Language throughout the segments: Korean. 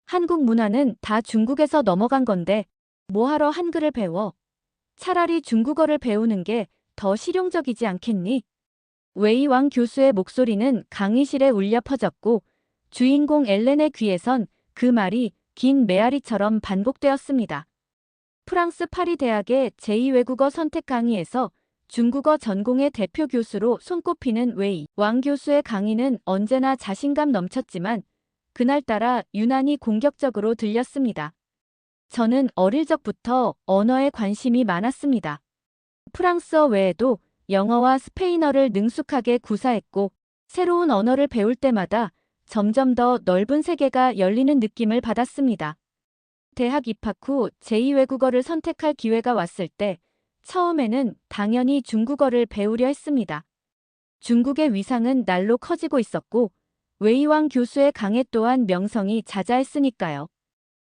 한국 문화는 다 중국에서 넘어간 건데 뭐하러 한글을 배워? 차라리 중국어를 배우는 게 더 실용적이지 않겠니? 웨이왕 교수의 목소리는 강의실에 울려 퍼졌고 주인공 엘렌의 귀에선 그 말이 긴 메아리처럼 반복되었습니다. 프랑스 파리 대학의 제2외국어 선택 강의에서 중국어 전공의 대표 교수로 손꼽히는 웨이 왕 교수의 강의는 언제나 자신감 넘쳤지만 그날따라 유난히 공격적으로 들렸습니다. 저는 어릴 적부터 언어에 관심이 많았습니다. 프랑스어 외에도 영어와 스페인어를 능숙하게 구사했고 새로운 언어를 배울 때마다 점점 더 넓은 세계가 열리는 느낌을 받았습니다. 대학 입학 후 제2외국어를 선택할 기회가 왔을 때 처음에는 당연히 중국어를 배우려 했습니다. 중국의 위상은 날로 커지고 있었고 웨이왕 교수의 강의 또한 명성이 자자했으니까요.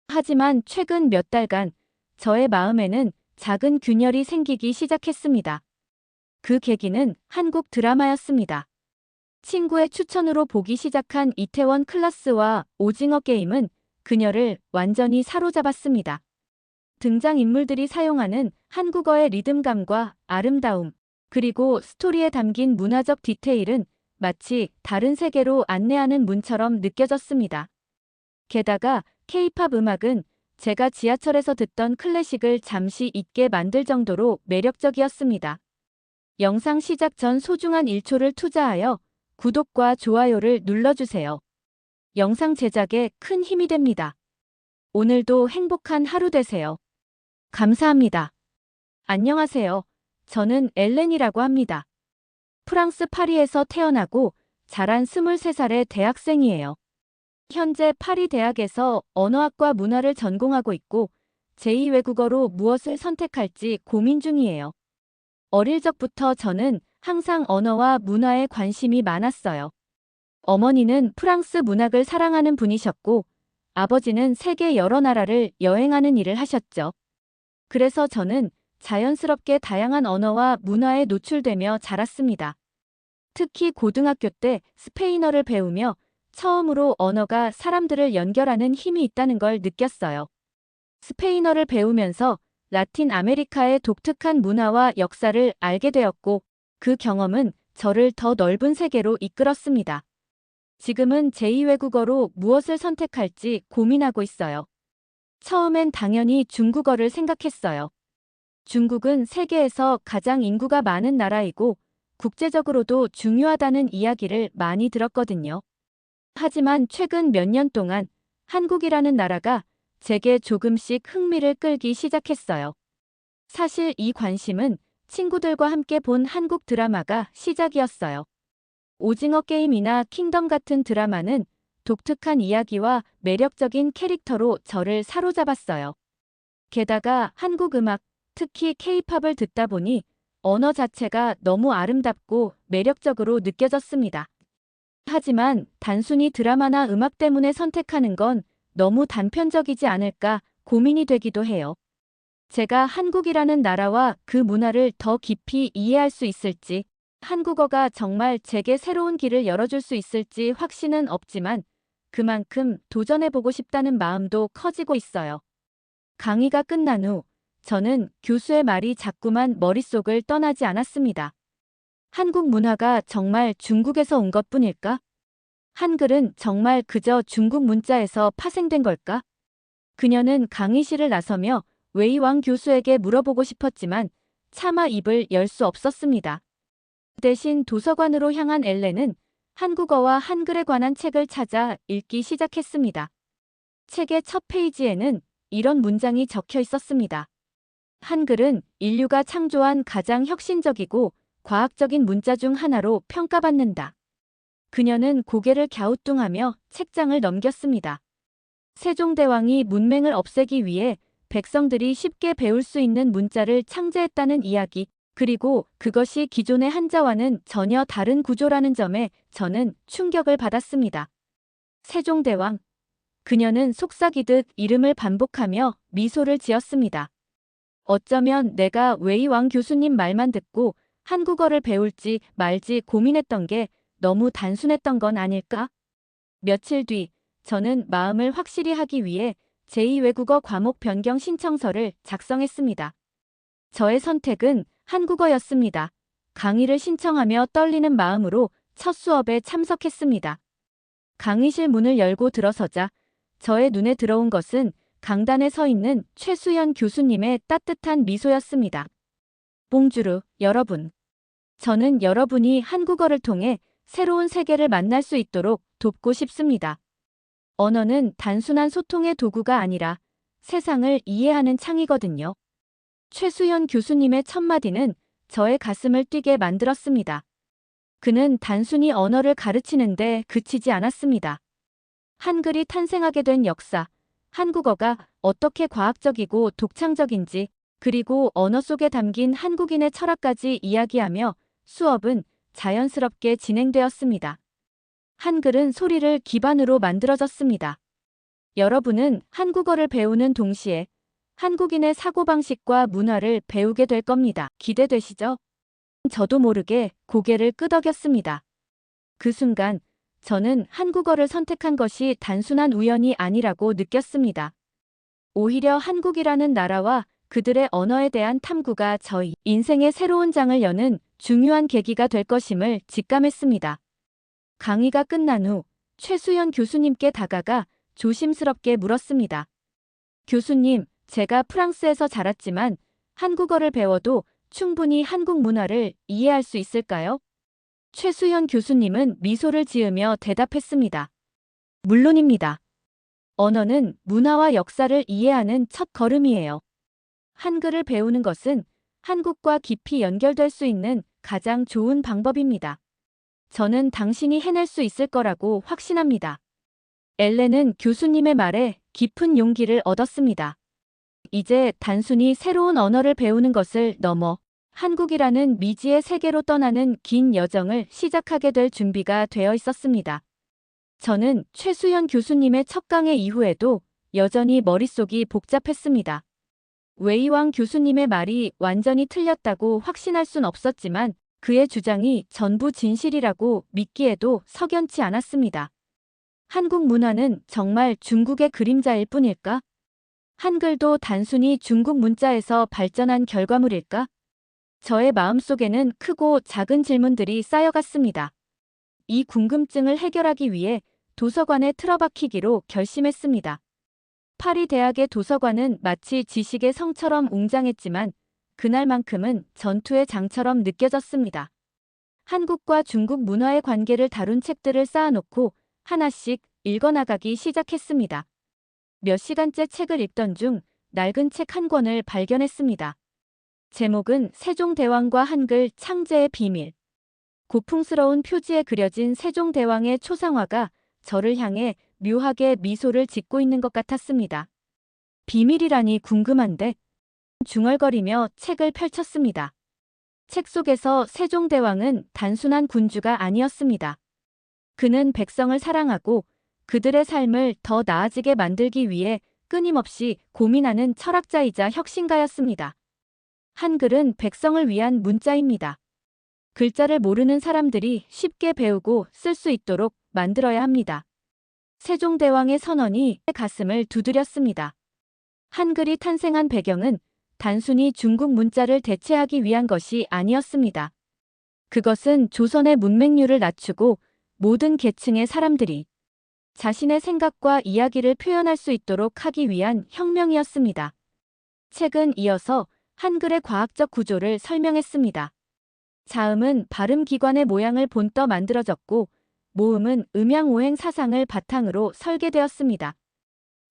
하지만 최근 몇 달간 저의 마음에는 작은 균열이 생기기 시작했습니다. 그 계기는 한국 드라마였습니다. 친구의 추천으로 보기 시작한 이태원 클라스와 오징어 게임은 그녀를 완전히 사로잡았습니다. 등장인물들이 사용하는 한국어의 리듬감과 아름다움, 그리고 스토리에 담긴 문화적 디테일은 마치 다른 세계로 안내하는 문처럼 느껴졌습니다. 게다가 K-팝 음악은 제가 지하철에서 듣던 클래식을 잠시 잊게 만들 정도로 매력적이었습니다. 영상 시작 전 소중한 1초를 투자하여 구독과 좋아요를 눌러주세요. 영상 제작에 큰 힘이 됩니다. 오늘도 행복한 하루 되세요. 감사합니다. 안녕하세요. 저는 엘렌이라고 합니다. 프랑스 파리에서 태어나고 자란 23살의 대학생이에요. 현재 파리 대학에서 언어학과 문화를 전공하고 있고 제2외국어로 무엇을 선택할지 고민 중이에요. 어릴 적부터 저는 항상 언어와 문화에 관심이 많았어요. 어머니는 프랑스 문학을 사랑하는 분이셨고 아버지는 세계 여러 나라를 여행하는 일을 하셨죠. 그래서 저는 자연스럽게 다양한 언어와 문화에 노출되며 자랐습니다. 특히 고등학교 때 스페인어를 배우며 처음으로 언어가 사람들을 연결하는 힘이 있다는 걸 느꼈어요. 스페인어를 배우면서 라틴 아메리카의 독특한 문화와 역사를 알게 되었고 그 경험은 저를 더 넓은 세계로 이끌었습니다. 지금은 제2외국어로 무엇을 선택할지 고민하고 있어요. 처음엔 당연히 중국어를 생각했어요. 중국은 세계에서 가장 인구가 많은 나라이고 국제적으로도 중요하다는 이야기를 많이 들었거든요. 하지만 최근 몇 년 동안 한국이라는 나라가 제게 조금씩 흥미를 끌기 시작했어요. 사실 이 관심은 친구들과 함께 본 한국 드라마가 시작이었어요. 오징어 게임이나 킹덤 같은 드라마는 독특한 이야기와 매력적인 캐릭터로 저를 사로잡았어요. 게다가 한국 음악, 특히 K-팝을 듣다 보니 언어 자체가 너무 아름답고 매력적으로 느껴졌습니다. 하지만 단순히 드라마나 음악 때문에 선택하는 건 너무 단편적이지 않을까 고민이 되기도 해요. 제가 한국이라는 나라와 그 문화를 더 깊이 이해할 수 있을지, 한국어가 정말 제게 새로운 길을 열어줄 수 있을지 확신은 없지만 그만큼 도전해보고 싶다는 마음도 커지고 있어요. 강의가 끝난 후 저는 교수의 말이 자꾸만 머릿속을 떠나지 않았습니다. 한국 문화가 정말 중국에서 온 것뿐일까? 한글은 정말 그저 중국 문자에서 파생된 걸까? 그녀는 강의실을 나서며 웨이왕 교수에게 물어보고 싶었지만 차마 입을 열 수 없었습니다. 대신 도서관으로 향한 엘렌은 한국어와 한글에 관한 책을 찾아 읽기 시작했습니다. 책의 첫 페이지에는 이런 문장이 적혀 있었습니다. 한글은 인류가 창조한 가장 혁신적이고 과학적인 문자 중 하나로 평가받는다. 그녀는 고개를 갸우뚱하며 책장을 넘겼습니다. 세종대왕이 문맹을 없애기 위해 백성들이 쉽게 배울 수 있는 문자를 창제했다는 이야기, 그리고 그것이 기존의 한자와는 전혀 다른 구조라는 점에 저는 충격을 받았습니다. 세종대왕. 그녀는 속삭이듯 이름을 반복하며 미소를 지었습니다. 어쩌면 내가 웨이왕 교수님 말만 듣고 한국어를 배울지 말지 고민했던 게 너무 단순했던 건 아닐까? 며칠 뒤 저는 마음을 확실히 하기 위해 제2외국어 과목 변경 신청서를 작성했습니다. 저의 선택은 한국어였습니다. 강의를 신청하며 떨리는 마음으로 첫 수업에 참석했습니다. 강의실 문을 열고 들어서자 저의 눈에 들어온 것은 강단에 서 있는 최수연 교수님의 따뜻한 미소였습니다. 봉주르, 여러분. 저는 여러분이 한국어를 통해 새로운 세계를 만날 수 있도록 돕고 싶습니다. 언어는 단순한 소통의 도구가 아니라 세상을 이해하는 창이거든요. 최수연 교수님의 첫마디는 저의 가슴을 뛰게 만들었습니다. 그는 단순히 언어를 가르치는데 그치지 않았습니다. 한글이 탄생하게 된 역사, 한국어가 어떻게 과학적이고 독창적인지, 그리고 언어 속에 담긴 한국인의 철학까지 이야기하며 수업은 자연스럽게 진행되었습니다. 한글은 소리를 기반으로 만들어졌습니다. 여러분은 한국어를 배우는 동시에 한국인의 사고방식과 문화를 배우게 될 겁니다. 기대되시죠? 저도 모르게 고개를 끄덕였습니다. 그 순간 저는 한국어를 선택한 것이 단순한 우연이 아니라고 느꼈습니다. 오히려 한국이라는 나라와 그들의 언어에 대한 탐구가 저희 인생의 새로운 장을 여는 중요한 계기가 될 것임을 직감했습니다. 강의가 끝난 후 최수연 교수님께 다가가 조심스럽게 물었습니다. 교수님, 제가 프랑스에서 자랐지만 한국어를 배워도 충분히 한국 문화를 이해할 수 있을까요? 최수연 교수님은 미소를 지으며 대답했습니다. 물론입니다. 언어는 문화와 역사를 이해하는 첫 걸음이에요. 한글을 배우는 것은 한국과 깊이 연결될 수 있는 가장 좋은 방법입니다. 저는 당신이 해낼 수 있을 거라고 확신합니다. 엘렌은 교수님의 말에 깊은 용기를 얻었습니다. 이제 단순히 새로운 언어를 배우는 것을 넘어 한국이라는 미지의 세계로 떠나는 긴 여정을 시작하게 될 준비가 되어 있었습니다. 저는 최수연 교수님의 첫 강의 이후에도 여전히 머릿속이 복잡했습니다. 웨이왕 교수님의 말이 완전히 틀렸다고 확신할 순 없었지만 그의 주장이 전부 진실이라고 믿기에도 석연치 않았습니다. 한국 문화는 정말 중국의 그림자일 뿐일까? 한글도 단순히 중국 문자에서 발전한 결과물일까? 저의 마음속에는 크고 작은 질문들이 쌓여갔습니다. 이 궁금증을 해결하기 위해 도서관에 틀어박히기로 결심했습니다. 파리 대학의 도서관은 마치 지식의 성처럼 웅장했지만 그날만큼은 전투의 장처럼 느껴졌습니다. 한국과 중국 문화의 관계를 다룬 책들을 쌓아놓고 하나씩 읽어나가기 시작했습니다. 몇 시간째 책을 읽던 중 낡은 책 한 권을 발견했습니다. 제목은 세종대왕과 한글 창제의 비밀. 고풍스러운 표지에 그려진 세종대왕의 초상화가 저를 향해 묘하게 미소를 짓고 있는 것 같았습니다. 비밀이라니 궁금한데 중얼거리며 책을 펼쳤습니다. 책 속에서 세종대왕은 단순한 군주가 아니었습니다. 그는 백성을 사랑하고 그들의 삶을 더 나아지게 만들기 위해 끊임없이 고민하는 철학자이자 혁신가였습니다. 한글은 백성을 위한 문자입니다. 글자를 모르는 사람들이 쉽게 배우고 쓸 수 있도록 만들어야 합니다. 세종대왕의 선언이 가슴을 두드렸습니다. 한글이 탄생한 배경은 단순히 중국 문자를 대체하기 위한 것이 아니었습니다. 그것은 조선의 문맹률을 낮추고 모든 계층의 사람들이 자신의 생각과 이야기를 표현할 수 있도록 하기 위한 혁명이었습니다. 책은 이어서 한글의 과학적 구조를 설명했습니다. 자음은 발음기관의 모양을 본떠 만들어졌고 모음은 음양오행 사상을 바탕으로 설계되었습니다.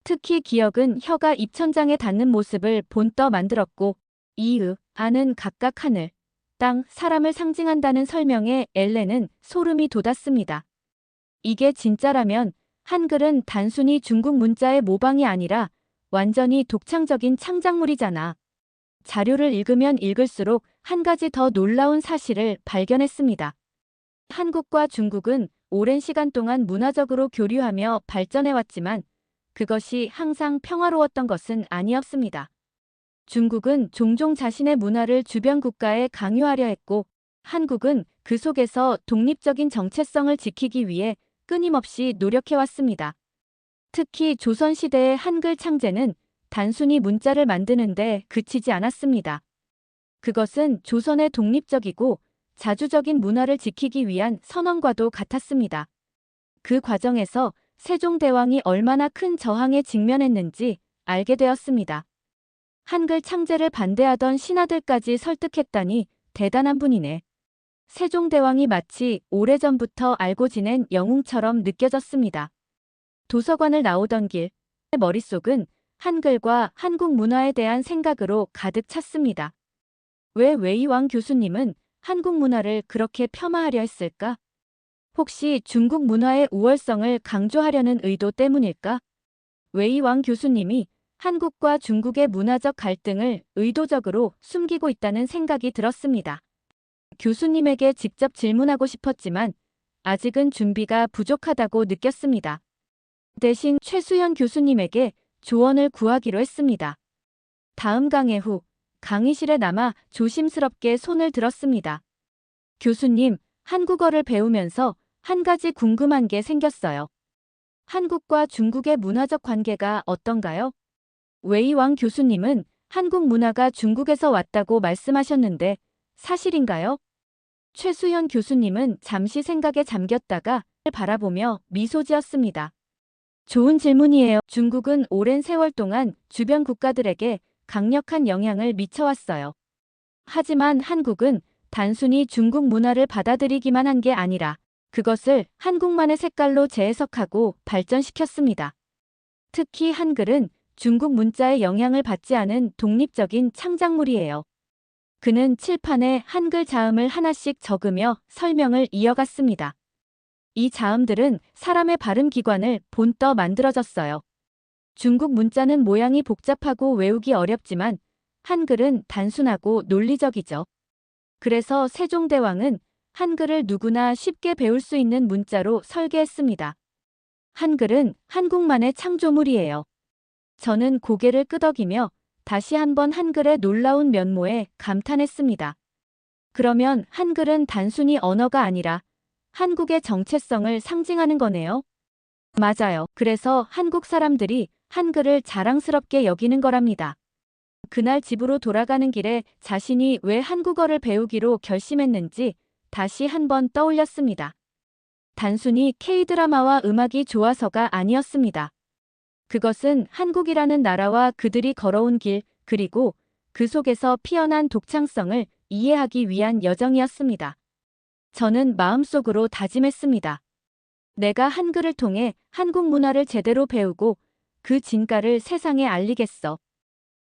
특히 기역은 혀가 입천장에 닿는 모습을 본떠 만들었고 이으, 아는 각각 하늘, 땅, 사람을 상징한다는 설명에 엘렌은 소름이 돋았습니다. 이게 진짜라면 한글은 단순히 중국 문자의 모방이 아니라 완전히 독창적인 창작물이잖아. 자료를 읽으면 읽을수록 한 가지 더 놀라운 사실을 발견했습니다. 한국과 중국은 오랜 시간 동안 문화적으로 교류하며 발전해왔지만 그것이 항상 평화로웠던 것은 아니었습니다. 중국은 종종 자신의 문화를 주변 국가에 강요하려 했고 한국은 그 속에서 독립적인 정체성을 지키기 위해 끊임없이 노력해왔습니다. 특히 조선시대의 한글 창제는 단순히 문자를 만드는데 그치지 않았습니다. 그것은 조선의 독립적이고 자주적인 문화를 지키기 위한 선언과도 같았습니다. 그 과정에서 세종대왕이 얼마나 큰 저항에 직면했는지 알게 되었습니다. 한글 창제를 반대하던 신하들까지 설득했다니 대단한 분이네. 세종대왕이 마치 오래전부터 알고 지낸 영웅처럼 느껴졌습니다. 도서관을 나오던 길, 머릿속은 한글과 한국 문화에 대한 생각으로 가득 찼습니다. 왜 웨이왕 교수님은 한국 문화를 그렇게 폄하하려 했을까? 혹시 중국 문화의 우월성을 강조하려는 의도 때문일까? 웨이왕 교수님이 한국과 중국의 문화적 갈등을 의도적으로 숨기고 있다는 생각이 들었습니다. 교수님에게 직접 질문하고 싶었지만 아직은 준비가 부족하다고 느꼈습니다. 대신 최수연 교수님에게 조언을 구하기로 했습니다. 다음 강의 후 강의실에 남아 조심스럽게 손을 들었습니다. 교수님, 한국어를 배우면서 한 가지 궁금한 게 생겼어요. 한국과 중국의 문화적 관계가 어떤가요? 웨이왕 교수님은 한국 문화가 중국에서 왔다고 말씀하셨는데 사실인가요? 최수연 교수님은 잠시 생각에 잠겼다가 바라보며 미소 지었습니다. 좋은 질문이에요. 중국은 오랜 세월 동안 주변 국가들에게 강력한 영향을 미쳐왔어요. 하지만 한국은 단순히 중국 문화를 받아들이기만 한 게 아니라 그것을 한국만의 색깔로 재해석하고 발전시켰습니다. 특히 한글은 중국 문자의 영향을 받지 않은 독립적인 창작물이에요. 그는 칠판에 한글 자음을 하나씩 적으며 설명을 이어갔습니다. 이 자음들은 사람의 발음 기관을 본떠 만들어졌어요. 중국 문자는 모양이 복잡하고 외우기 어렵지만 한글은 단순하고 논리적이죠. 그래서 세종대왕은 한글을 누구나 쉽게 배울 수 있는 문자로 설계했습니다. 한글은 한국만의 창조물이에요. 저는 고개를 끄덕이며 다시 한번 한글의 놀라운 면모에 감탄했습니다. 그러면 한글은 단순히 언어가 아니라 한국의 정체성을 상징하는 거네요. 맞아요. 그래서 한국 사람들이 한글을 자랑스럽게 여기는 거랍니다. 그날 집으로 돌아가는 길에 자신이 왜 한국어를 배우기로 결심했는지 다시 한번 떠올렸습니다. 단순히 K-드라마와 음악이 좋아서가 아니었습니다. 그것은 한국이라는 나라와 그들이 걸어온 길, 그리고 그 속에서 피어난 독창성을 이해하기 위한 여정이었습니다. 저는 마음속으로 다짐했습니다. 내가 한글을 통해 한국 문화를 제대로 배우고 그 진가를 세상에 알리겠어.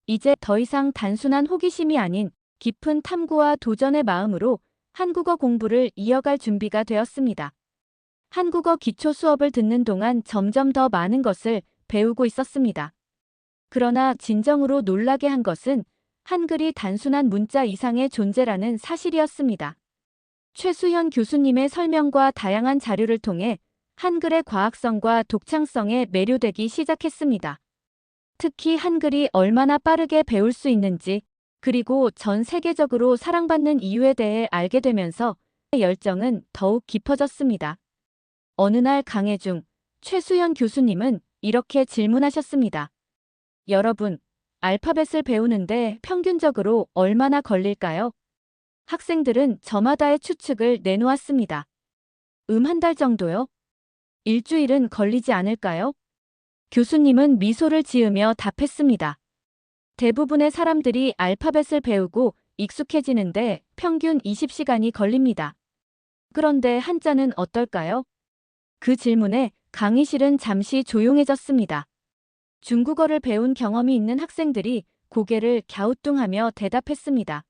이제 더 이상 단순한 호기심이 아닌 깊은 탐구와 도전의 마음으로 한국어 공부를 이어갈 준비가 되었습니다. 한국어 기초 수업을 듣는 동안 점점 더 많은 것을 배우고 있었습니다. 그러나 진정으로 놀라게 한 것은 한글이 단순한 문자 이상의 존재라는 사실이었습니다. 최수연 교수님의 설명과 다양한 자료를 통해 한글의 과학성과 독창성에 매료되기 시작했습니다. 특히 한글이 얼마나 빠르게 배울 수 있는지, 그리고 전 세계적으로 사랑받는 이유에 대해 알게 되면서 열정은 더욱 깊어졌습니다. 어느 날 강의 중 최수연 교수님은 이렇게 질문하셨습니다. 여러분, 알파벳을 배우는데 평균적으로 얼마나 걸릴까요? 학생들은 저마다의 추측을 내놓았습니다. 한 달 정도요? 일주일은 걸리지 않을까요? 교수님은 미소를 지으며 답했습니다. 대부분의 사람들이 알파벳을 배우고 익숙해지는데 평균 20시간이 걸립니다. 그런데 한자는 어떨까요? 그 질문에 강의실은 잠시 조용해졌습니다. 중국어를 배운 경험이 있는 학생들이 고개를 갸우뚱하며 대답했습니다.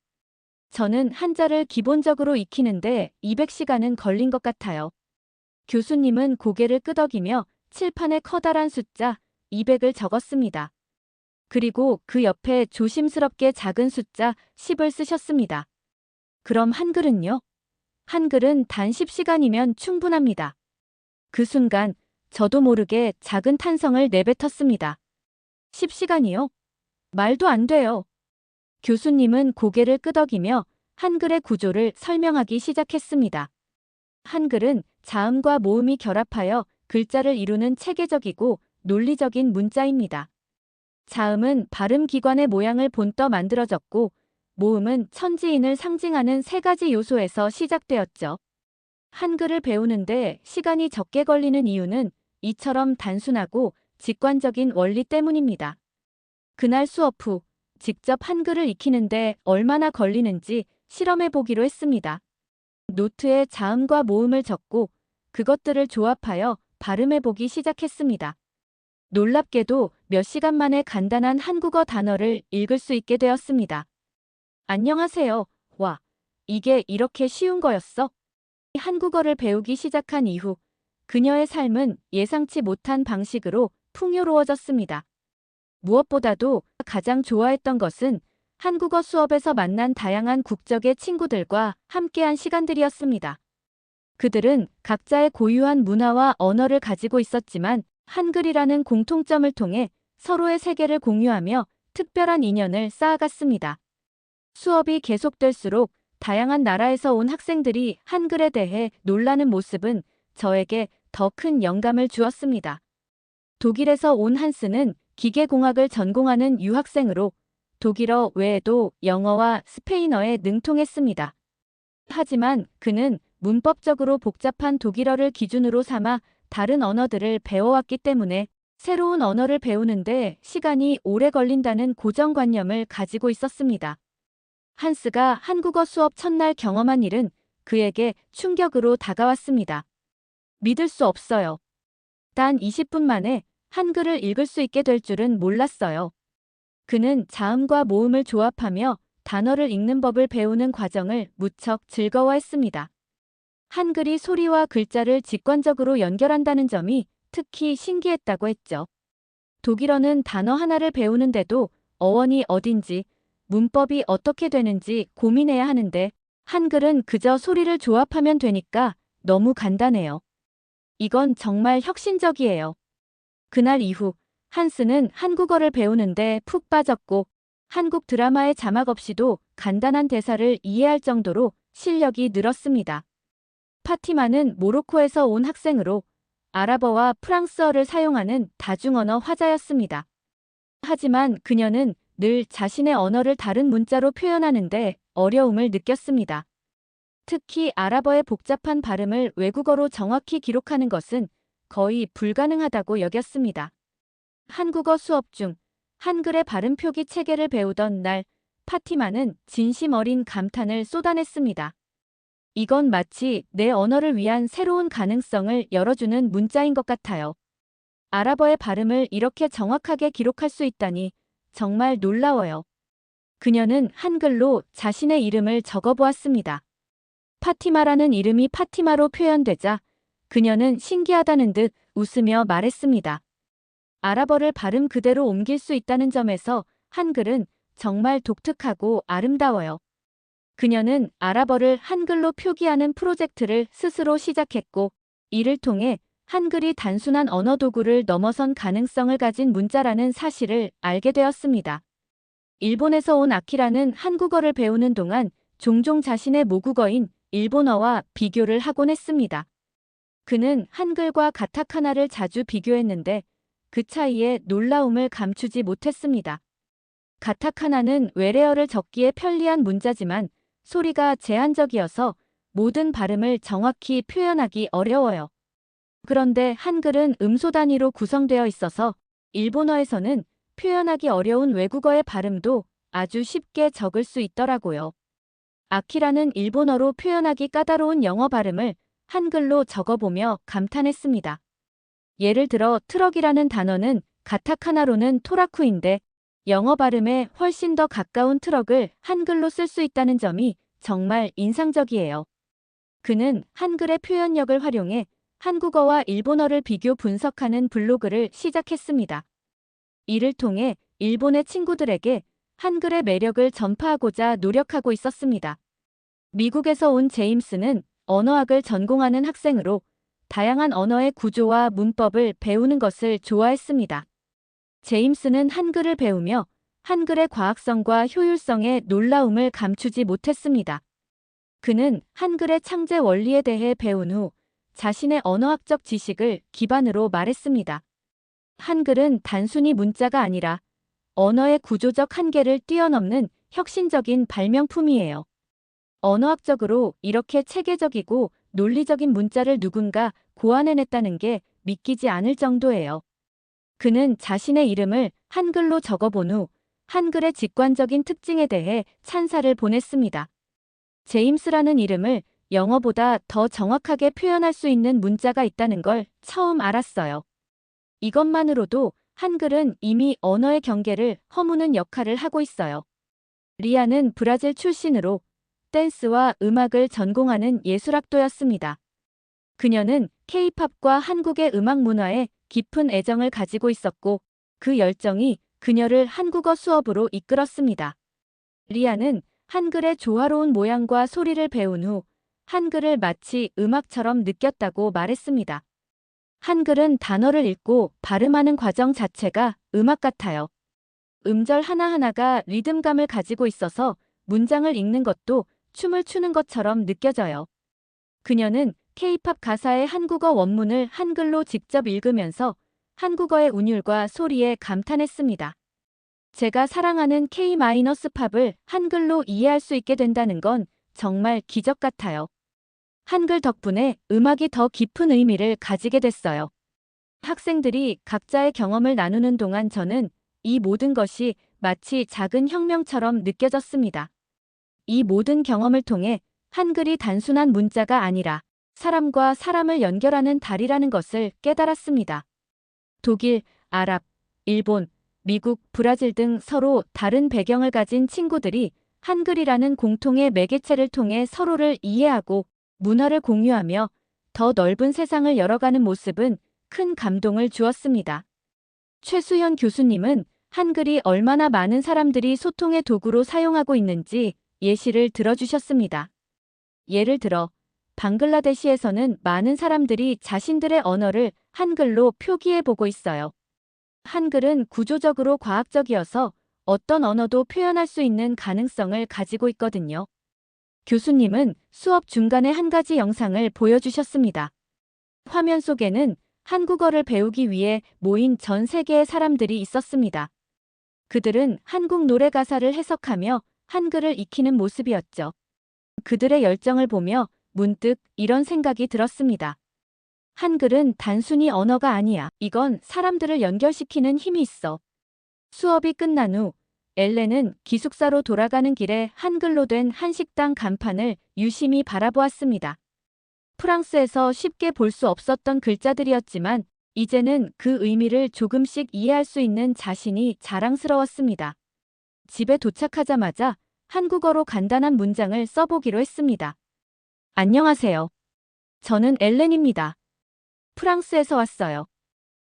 저는 한자를 기본적으로 익히는데 200시간은 걸린 것 같아요. 교수님은 고개를 끄덕이며 칠판에 커다란 숫자 200을 적었습니다. 그리고 그 옆에 조심스럽게 작은 숫자 10을 쓰셨습니다. 그럼 한글은요? 한글은 단 10시간이면 충분합니다. 그 순간 저도 모르게 작은 탄성을 내뱉었습니다. 10시간이요? 말도 안 돼요. 교수님은 고개를 끄덕이며 한글의 구조를 설명하기 시작했습니다. 한글은 자음과 모음이 결합하여 글자를 이루는 체계적이고 논리적인 문자입니다. 자음은 발음 기관의 모양을 본떠 만들어졌고, 모음은 천지인을 상징하는 세 가지 요소에서 시작되었죠. 한글을 배우는데 시간이 적게 걸리는 이유는 이처럼 단순하고 직관적인 원리 때문입니다. 그날 수업 후 직접 한글을 익히는데 얼마나 걸리는지 실험해 보기로 했습니다. 노트에 자음과 모음을 적고 그것들을 조합하여 발음해 보기 시작했습니다. 놀랍게도 몇 시간 만에 간단한 한국어 단어를 읽을 수 있게 되었습니다. 안녕하세요. 와, 이게 이렇게 쉬운 거였어? 한국어를 배우기 시작한 이후 그녀의 삶은 예상치 못한 방식으로 풍요로워졌습니다. 무엇보다도 가장 좋아했던 것은 한국어 수업에서 만난 다양한 국적의 친구들과 함께한 시간들이었습니다. 그들은 각자의 고유한 문화와 언어를 가지고 있었지만 한글이라는 공통점을 통해 서로의 세계를 공유하며 특별한 인연을 쌓아갔습니다. 수업이 계속될수록 다양한 나라에서 온 학생들이 한글에 대해 놀라는 모습은 저에게 더 큰 영감을 주었습니다. 독일에서 온 한스는 기계공학을 전공하는 유학생으로 독일어 외에도 영어와 스페인어에 능통했습니다. 하지만 그는 문법적으로 복잡한 독일어를 기준으로 삼아 다른 언어들을 배워왔기 때문에 새로운 언어를 배우는데 시간이 오래 걸린다는 고정관념을 가지고 있었습니다. 한스가 한국어 수업 첫날 경험한 일은 그에게 충격으로 다가왔습니다. 믿을 수 없어요. 단 20분 만에 한글을 읽을 수 있게 될 줄은 몰랐어요. 그는 자음과 모음을 조합하며 단어를 읽는 법을 배우는 과정을 무척 즐거워했습니다. 한글이 소리와 글자를 직관적으로 연결한다는 점이 특히 신기했다고 했죠. 독일어는 단어 하나를 배우는데도 어원이 어딘지, 문법이 어떻게 되는지 고민해야 하는데 한글은 그저 소리를 조합하면 되니까 너무 간단해요. 이건 정말 혁신적이에요. 그날 이후 한스는 한국어를 배우는데 푹 빠졌고 한국 드라마의 자막 없이도 간단한 대사를 이해할 정도로 실력이 늘었습니다. 파티마는 모로코에서 온 학생으로 아랍어와 프랑스어를 사용하는 다중언어 화자였습니다. 하지만 그녀는 늘 자신의 언어를 다른 문자로 표현하는데 어려움을 느꼈습니다. 특히 아랍어의 복잡한 발음을 외국어로 정확히 기록하는 것은 거의 불가능하다고 여겼습니다. 한국어 수업 중 한글의 발음 표기 체계를 배우던 날 파티마는 진심 어린 감탄을 쏟아냈습니다. 이건 마치 내 언어를 위한 새로운 가능성을 열어주는 문자인 것 같아요. 아랍어의 발음을 이렇게 정확하게 기록할 수 있다니 정말 놀라워요. 그녀는 한글로 자신의 이름을 적어보았습니다. 파티마라는 이름이 파티마로 표현되자 그녀는 신기하다는 듯 웃으며 말했습니다. 아랍어를 발음 그대로 옮길 수 있다는 점에서 한글은 정말 독특하고 아름다워요. 그녀는 아랍어를 한글로 표기하는 프로젝트를 스스로 시작했고 이를 통해 한글이 단순한 언어 도구를 넘어선 가능성을 가진 문자라는 사실을 알게 되었습니다. 일본에서 온 아키라는 한국어를 배우는 동안 종종 자신의 모국어인 일본어와 비교를 하곤 했습니다. 그는 한글과 가타카나를 자주 비교했는데 그 차이에 놀라움을 감추지 못했습니다. 가타카나는 외래어를 적기에 편리한 문자지만 소리가 제한적이어서 모든 발음을 정확히 표현하기 어려워요. 그런데 한글은 음소 단위로 구성되어 있어서 일본어에서는 표현하기 어려운 외국어의 발음도 아주 쉽게 적을 수 있더라고요. 아키라는 일본어로 표현하기 까다로운 영어 발음을 한글로 적어보며 감탄했습니다. 예를 들어 트럭이라는 단어는 가타카나로는 토라쿠인데 영어 발음에 훨씬 더 가까운 트럭을 한글로 쓸 수 있다는 점이 정말 인상적이에요. 그는 한글의 표현력을 활용해 한국어와 일본어를 비교 분석하는 블로그를 시작했습니다. 이를 통해 일본의 친구들에게 한글의 매력을 전파하고자 노력하고 있었습니다. 미국에서 온 제임스는 언어학을 전공하는 학생으로 다양한 언어의 구조와 문법을 배우는 것을 좋아했습니다. 제임스는 한글을 배우며 한글의 과학성과 효율성에 놀라움을 감추지 못했습니다. 그는 한글의 창제 원리에 대해 배운 후 자신의 언어학적 지식을 기반으로 말했습니다. 한글은 단순히 문자가 아니라 언어의 구조적 한계를 뛰어넘는 혁신적인 발명품이에요. 언어학적으로 이렇게 체계적이고 논리적인 문자를 누군가 고안해냈다는 게 믿기지 않을 정도예요. 그는 자신의 이름을 한글로 적어본 후 한글의 직관적인 특징에 대해 찬사를 보냈습니다. 제임스라는 이름을 영어보다 더 정확하게 표현할 수 있는 문자가 있다는 걸 처음 알았어요. 이것만으로도 한글은 이미 언어의 경계를 허무는 역할을 하고 있어요. 리아는 브라질 출신으로 댄스와 음악을 전공하는 예술학도였습니다. 그녀는 K-팝과 한국의 음악 문화에 깊은 애정을 가지고 있었고 그 열정이 그녀를 한국어 수업으로 이끌었습니다. 리아는 한글의 조화로운 모양과 소리를 배운 후 한글을 마치 음악처럼 느꼈다고 말했습니다. 한글은 단어를 읽고 발음하는 과정 자체가 음악 같아요. 음절 하나하나가 리듬감을 가지고 있어서 문장을 읽는 것도 춤을 추는 것처럼 느껴져요. 그녀는 K-팝 가사의 한국어 원문을 한글로 직접 읽으면서 한국어의 운율과 소리에 감탄했습니다. 제가 사랑하는 K-팝을 한글로 이해할 수 있게 된다는 건 정말 기적 같아요. 한글 덕분에 음악이 더 깊은 의미를 가지게 됐어요. 학생들이 각자의 경험을 나누는 동안 저는 이 모든 것이 마치 작은 혁명처럼 느껴졌습니다. 이 모든 경험을 통해 한글이 단순한 문자가 아니라 사람과 사람을 연결하는 다리라는 것을 깨달았습니다. 독일, 아랍, 일본, 미국, 브라질 등 서로 다른 배경을 가진 친구들이 한글이라는 공통의 매개체를 통해 서로를 이해하고 문화를 공유하며 더 넓은 세상을 열어가는 모습은 큰 감동을 주었습니다. 최수현 교수님은 한글이 얼마나 많은 사람들이 소통의 도구로 사용하고 있는지 예시를 들어주셨습니다. 예를 들어 방글라데시에서는 많은 사람들이 자신들의 언어를 한글로 표기해보고 있어요. 한글은 구조적으로 과학적이어서 어떤 언어도 표현할 수 있는 가능성을 가지고 있거든요. 교수님은 수업 중간에 한 가지 영상을 보여주셨습니다. 화면 속에는 한국어를 배우기 위해 모인 전 세계의 사람들이 있었습니다. 그들은 한국 노래 가사를 해석하며 한글을 익히는 모습이었죠. 그들의 열정을 보며 문득 이런 생각이 들었습니다. 한글은 단순히 언어가 아니야. 이건 사람들을 연결시키는 힘이 있어. 수업이 끝난 후 엘렌은 기숙사로 돌아가는 길에 한글로 된 한식당 간판을 유심히 바라보았습니다. 프랑스에서 쉽게 볼 수 없었던 글자들이었지만 이제는 그 의미를 조금씩 이해할 수 있는 자신이 자랑스러웠습니다. 집에 도착하자마자 한국어로 간단한 문장을 써보기로 했습니다. 안녕하세요. 저는 엘렌입니다. 프랑스에서 왔어요.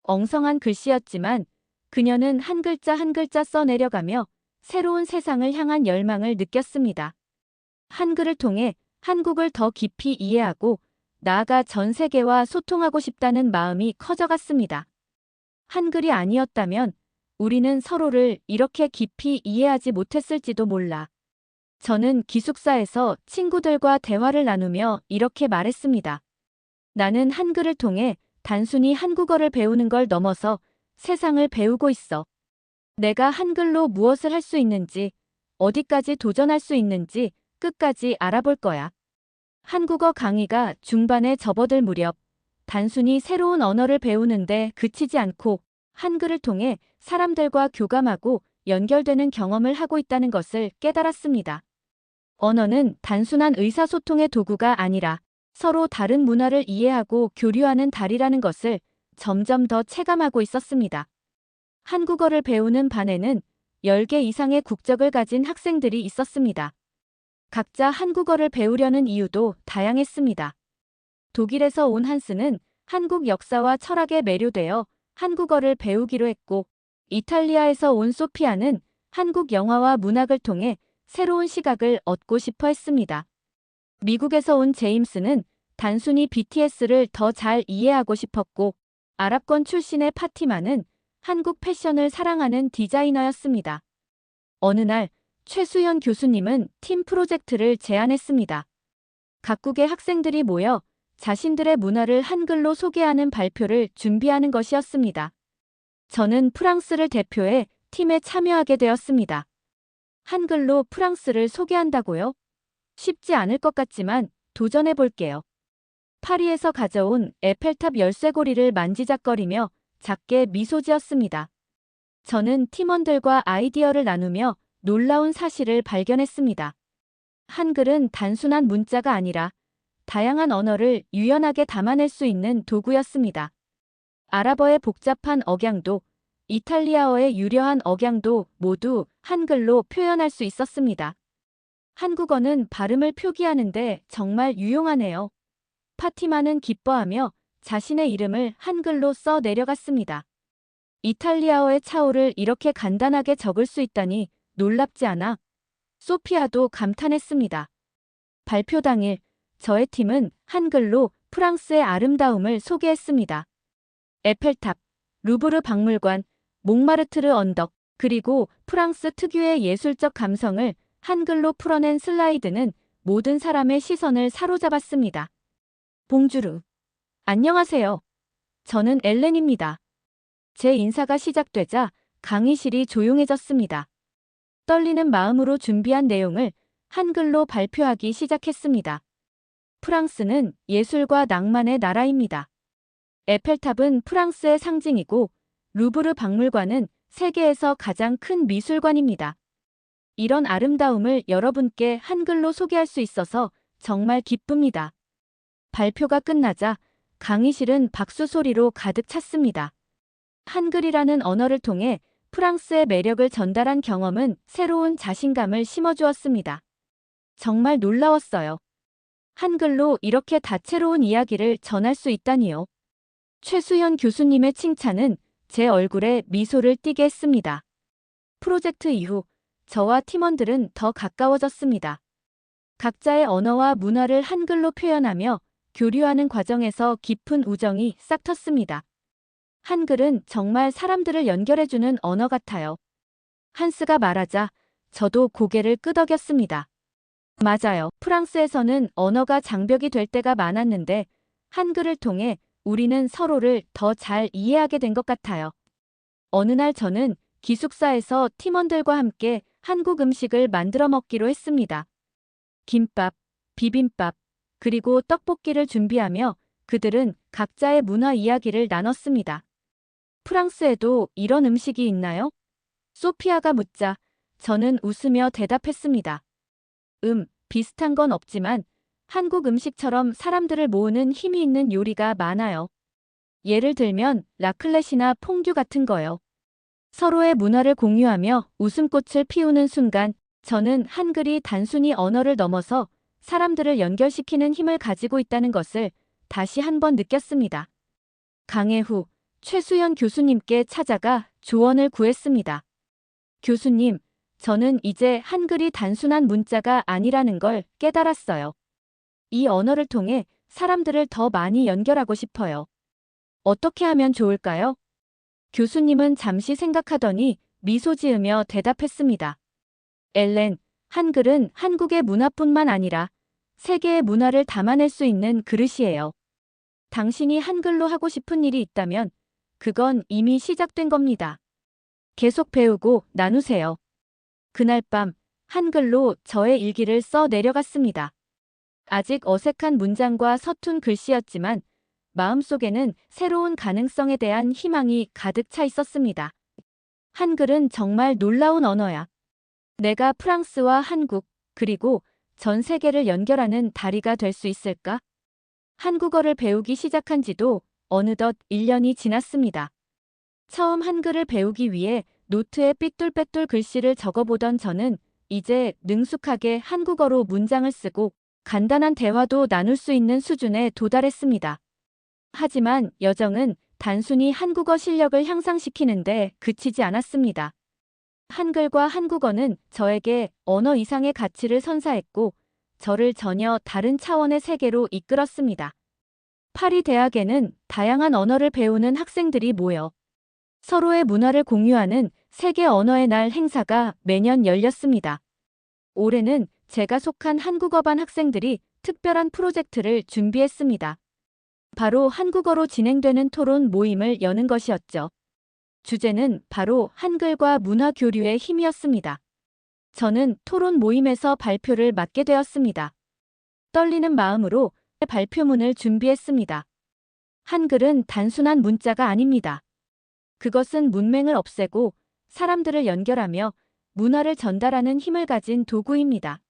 엉성한 글씨였지만 그녀는 한 글자 한 글자 써내려가며 새로운 세상을 향한 열망을 느꼈습니다. 한글을 통해 한국을 더 깊이 이해하고 나아가 전 세계와 소통하고 싶다는 마음이 커져갔습니다. 한글이 아니었다면 우리는 서로를 이렇게 깊이 이해하지 못했을지도 몰라. 저는 기숙사에서 친구들과 대화를 나누며 이렇게 말했습니다. 나는 한글을 통해 단순히 한국어를 배우는 걸 넘어서 세상을 배우고 있어. 내가 한글로 무엇을 할 수 있는지, 어디까지 도전할 수 있는지 끝까지 알아볼 거야. 한국어 강의가 중반에 접어들 무렵 단순히 새로운 언어를 배우는데 그치지 않고 한글을 통해 사람들과 교감하고 연결되는 경험을 하고 있다는 것을 깨달았습니다. 언어는 단순한 의사소통의 도구가 아니라 서로 다른 문화를 이해하고 교류하는 다리라는 것을 점점 더 체감하고 있었습니다. 한국어를 배우는 반에는 10개 이상의 국적을 가진 학생들이 있었습니다. 각자 한국어를 배우려는 이유도 다양했습니다. 독일에서 온 한스는 한국 역사와 철학에 매료되어 한국어를 배우기로 했고, 이탈리아에서 온 소피아는 한국 영화와 문학을 통해 새로운 시각을 얻고 싶어 했습니다. 미국에서 온 제임스는 단순히 BTS를 더 잘 이해하고 싶었고, 아랍권 출신의 파티마는 한국 패션을 사랑하는 디자이너였습니다. 어느 날 최수연 교수님은 팀 프로젝트를 제안했습니다. 각국의 학생들이 모여 자신들의 문화를 한글로 소개하는 발표를 준비하는 것이었습니다. 저는 프랑스를 대표해 팀에 참여하게 되었습니다. 한글로 프랑스를 소개한다고요? 쉽지 않을 것 같지만 도전해 볼게요. 파리에서 가져온 에펠탑 열쇠고리를 만지작거리며 작게 미소 지었습니다. 저는 팀원들과 아이디어를 나누며 놀라운 사실을 발견했습니다. 한글은 단순한 문자가 아니라 다양한 언어를 유연하게 담아낼 수 있는 도구였습니다. 아랍어의 복잡한 억양도, 이탈리아어의 유려한 억양도 모두 한글로 표현할 수 있었습니다. 한국어는 발음을 표기하는데 정말 유용하네요. 파티마는 기뻐하며 자신의 이름을 한글로 써 내려갔습니다. 이탈리아어의 차오를 이렇게 간단하게 적을 수 있다니 놀랍지 않아? 소피아도 감탄했습니다. 발표 당일 저의 팀은 한글로 프랑스의 아름다움을 소개했습니다. 에펠탑, 루브르 박물관, 몽마르트르 언덕, 그리고 프랑스 특유의 예술적 감성을 한글로 풀어낸 슬라이드는 모든 사람의 시선을 사로잡았습니다. 봉주르. 안녕하세요. 저는 엘렌입니다. 제 인사가 시작되자 강의실이 조용해졌습니다. 떨리는 마음으로 준비한 내용을 한글로 발표하기 시작했습니다. 프랑스는 예술과 낭만의 나라입니다. 에펠탑은 프랑스의 상징이고 루브르 박물관은 세계에서 가장 큰 미술관입니다. 이런 아름다움을 여러분께 한글로 소개할 수 있어서 정말 기쁩니다. 발표가 끝나자 강의실은 박수 소리로 가득 찼습니다. 한글이라는 언어를 통해 프랑스의 매력을 전달한 경험은 새로운 자신감을 심어주었습니다. 정말 놀라웠어요. 한글로 이렇게 다채로운 이야기를 전할 수 있다니요. 최수연 교수님의 칭찬은 제 얼굴에 미소를 띠게 했습니다. 프로젝트 이후 저와 팀원들은 더 가까워졌습니다. 각자의 언어와 문화를 한글로 표현하며 교류하는 과정에서 깊은 우정이 싹 텄습니다. 한글은 정말 사람들을 연결해주는 언어 같아요. 한스가 말하자 저도 고개를 끄덕였습니다. 맞아요. 프랑스에서는 언어가 장벽이 될 때가 많았는데 한글을 통해 우리는 서로를 더 잘 이해하게 된 것 같아요. 어느 날 저는 기숙사에서 팀원들과 함께 한국 음식을 만들어 먹기로 했습니다. 김밥, 비빔밥, 그리고 떡볶이를 준비하며 그들은 각자의 문화 이야기를 나눴습니다. 프랑스에도 이런 음식이 있나요? 소피아가 묻자 저는 웃으며 대답했습니다. 비슷한 건 없지만 한국 음식처럼 사람들을 모으는 힘이 있는 요리가 많아요. 예를 들면 라클렛이나 퐁듀 같은 거요. 서로의 문화를 공유하며 웃음꽃을 피우는 순간 저는 한글이 단순히 언어를 넘어서 사람들을 연결시키는 힘을 가지고 있다는 것을 다시 한번 느꼈습니다. 강해 후 최수연 교수님께 찾아가 조언을 구했습니다. 교수님, 저는 이제 한글이 단순한 문자가 아니라는 걸 깨달았어요. 이 언어를 통해 사람들을 더 많이 연결하고 싶어요. 어떻게 하면 좋을까요? 교수님은 잠시 생각하더니 미소 지으며 대답했습니다. 엘렌, 한글은 한국의 문화뿐만 아니라 세계의 문화를 담아낼 수 있는 그릇이에요. 당신이 한글로 하고 싶은 일이 있다면 그건 이미 시작된 겁니다. 계속 배우고 나누세요. 그날 밤 한글로 저의 일기를 써 내려갔습니다. 아직 어색한 문장과 서툰 글씨였지만 마음속에는 새로운 가능성에 대한 희망이 가득 차 있었습니다. 한글은 정말 놀라운 언어야. 내가 프랑스와 한국, 그리고 전 세계를 연결하는 다리가 될 수 있을까? 한국어를 배우기 시작한 지도 어느덧 1년이 지났습니다. 처음 한글을 배우기 위해 노트에 삐뚤빼뚤 글씨를 적어보던 저는 이제 능숙하게 한국어로 문장을 쓰고 간단한 대화도 나눌 수 있는 수준에 도달했습니다. 하지만 여정은 단순히 한국어 실력을 향상시키는데 그치지 않았습니다. 한글과 한국어는 저에게 언어 이상의 가치를 선사했고 저를 전혀 다른 차원의 세계로 이끌었습니다. 파리 대학에는 다양한 언어를 배우는 학생들이 모여 서로의 문화를 공유하는 세계 언어의 날 행사가 매년 열렸습니다. 올해는 제가 속한 한국어반 학생들이 특별한 프로젝트를 준비했습니다. 바로 한국어로 진행되는 토론 모임을 여는 것이었죠. 주제는 바로 한글과 문화 교류의 힘이었습니다. 저는 토론 모임에서 발표를 맡게 되었습니다. 떨리는 마음으로 발표문을 준비했습니다. 한글은 단순한 문자가 아닙니다. 그것은 문맹을 없애고 사람들을 연결하며 문화를 전달하는 힘을 가진 도구입니다.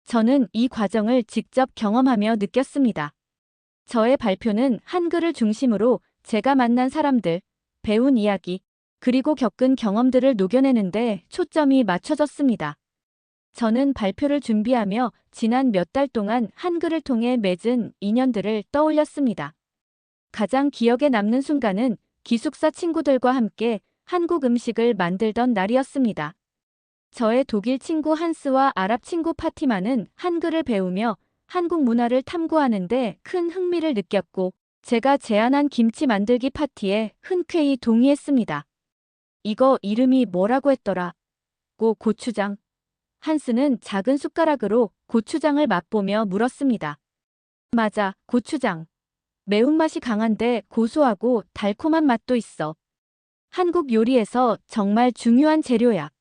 저는 이 과정을 직접 경험하며 느꼈습니다. 저의 발표는 한글을 중심으로 제가 만난 사람들, 배운 이야기, 그리고 겪은 경험들을 녹여내는데 초점이 맞춰졌습니다. 저는 발표를 준비하며 지난 몇 달 동안 한글을 통해 맺은 인연들을 떠올렸습니다. 가장 기억에 남는 순간은 기숙사 친구들과 함께 한국 음식을 만들던 날이었습니다. 저의 독일 친구 한스와 아랍 친구 파티마는 한글을 배우며 한국 문화를 탐구하는데 큰 흥미를 느꼈고, 제가 제안한 김치 만들기 파티에 흔쾌히 동의했습니다. 이거 이름이 뭐라고 했더라? 고추장. 한스는 작은 숟가락으로 고추장을 맛보며 물었습니다. 맞아, 고추장. 매운맛이 강한데 고소하고 달콤한 맛도 있어. 한국 요리에서 정말 중요한 재료야.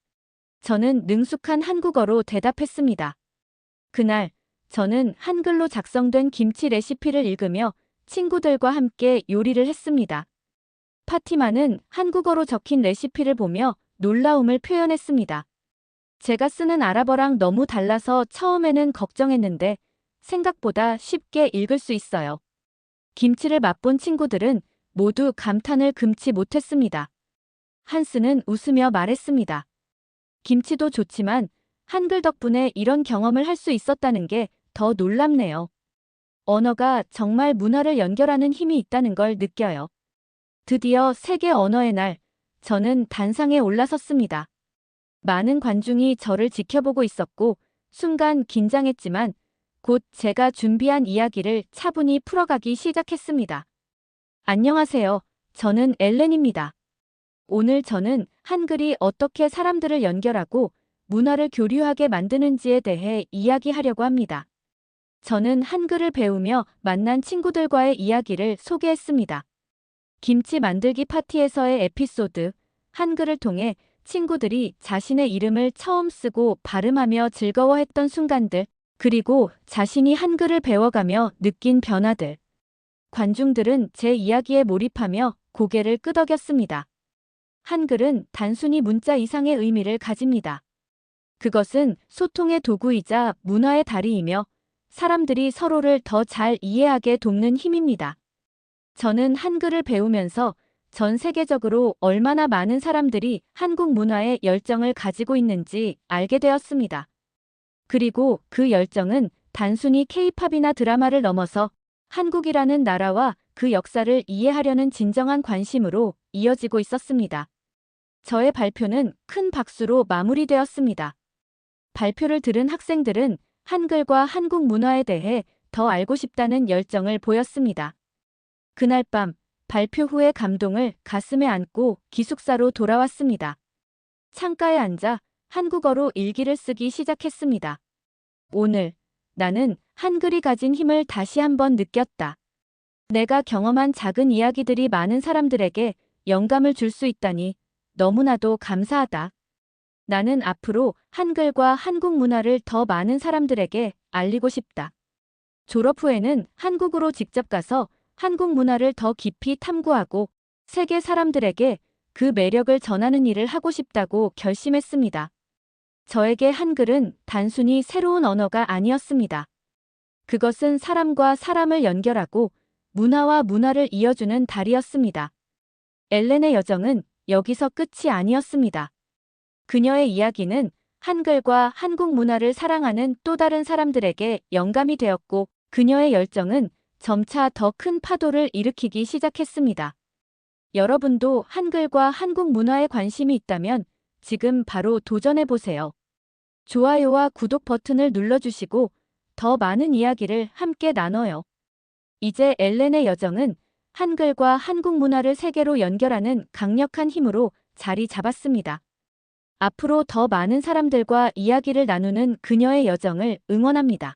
저는 능숙한 한국어로 대답했습니다. 그날, 저는 한글로 작성된 김치 레시피를 읽으며 친구들과 함께 요리를 했습니다. 파티마는 한국어로 적힌 레시피를 보며 놀라움을 표현했습니다. 제가 쓰는 아랍어랑 너무 달라서 처음에는 걱정했는데 생각보다 쉽게 읽을 수 있어요. 김치를 맛본 친구들은 모두 감탄을 금치 못했습니다. 한스는 웃으며 말했습니다. 김치도 좋지만 한글 덕분에 이런 경험을 할 수 있었다는 게 더 놀랍네요. 언어가 정말 문화를 연결하는 힘이 있다는 걸 느껴요. 드디어 세계 언어의 날, 저는 단상에 올라섰습니다. 많은 관중이 저를 지켜보고 있었고 순간 긴장했지만 곧 제가 준비한 이야기를 차분히 풀어가기 시작했습니다. 안녕하세요. 저는 엘렌입니다. 오늘 저는 한글이 어떻게 사람들을 연결하고 문화를 교류하게 만드는지에 대해 이야기하려고 합니다. 저는 한글을 배우며 만난 친구들과의 이야기를 소개했습니다. 김치 만들기 파티에서의 에피소드, 한글을 통해 친구들이 자신의 이름을 처음 쓰고 발음하며 즐거워했던 순간들, 그리고 자신이 한글을 배워가며 느낀 변화들. 관중들은 제 이야기에 몰입하며 고개를 끄덕였습니다. 한글은 단순히 문자 이상의 의미를 가집니다. 그것은 소통의 도구이자 문화의 다리이며 사람들이 서로를 더 잘 이해하게 돕는 힘입니다. 저는 한글을 배우면서 전 세계적으로 얼마나 많은 사람들이 한국 문화에 열정을 가지고 있는지 알게 되었습니다. 그리고 그 열정은 단순히 K-팝이나 드라마를 넘어서 한국이라는 나라와 그 역사를 이해하려는 진정한 관심으로 이어지고 있었습니다. 저의 발표는 큰 박수로 마무리되었습니다. 발표를 들은 학생들은 한글과 한국 문화에 대해 더 알고 싶다는 열정을 보였습니다. 그날 밤, 발표 후의 감동을 가슴에 안고 기숙사로 돌아왔습니다. 창가에 앉아 한국어로 일기를 쓰기 시작했습니다. 오늘, 나는 한글이 가진 힘을 다시 한번 느꼈다. 내가 경험한 작은 이야기들이 많은 사람들에게 영감을 줄 수 있다니 너무나도 감사하다. 나는 앞으로 한글과 한국 문화를 더 많은 사람들에게 알리고 싶다. 졸업 후에는 한국으로 직접 가서 한국 문화를 더 깊이 탐구하고 세계 사람들에게 그 매력을 전하는 일을 하고 싶다고 결심했습니다. 저에게 한글은 단순히 새로운 언어가 아니었습니다. 그것은 사람과 사람을 연결하고 문화와 문화를 이어주는 다리였습니다. 엘렌의 여정은 여기서 끝이 아니었습니다. 그녀의 이야기는 한글과 한국 문화를 사랑하는 또 다른 사람들에게 영감이 되었고, 그녀의 열정은 점차 더 큰 파도를 일으키기 시작했습니다. 여러분도 한글과 한국 문화에 관심이 있다면 지금 바로 도전해보세요. 좋아요와 구독 버튼을 눌러주시고 더 많은 이야기를 함께 나눠요. 이제 엘렌의 여정은 한글과 한국 문화를 세계로 연결하는 강력한 힘으로 자리 잡았습니다. 앞으로 더 많은 사람들과 이야기를 나누는 그녀의 여정을 응원합니다.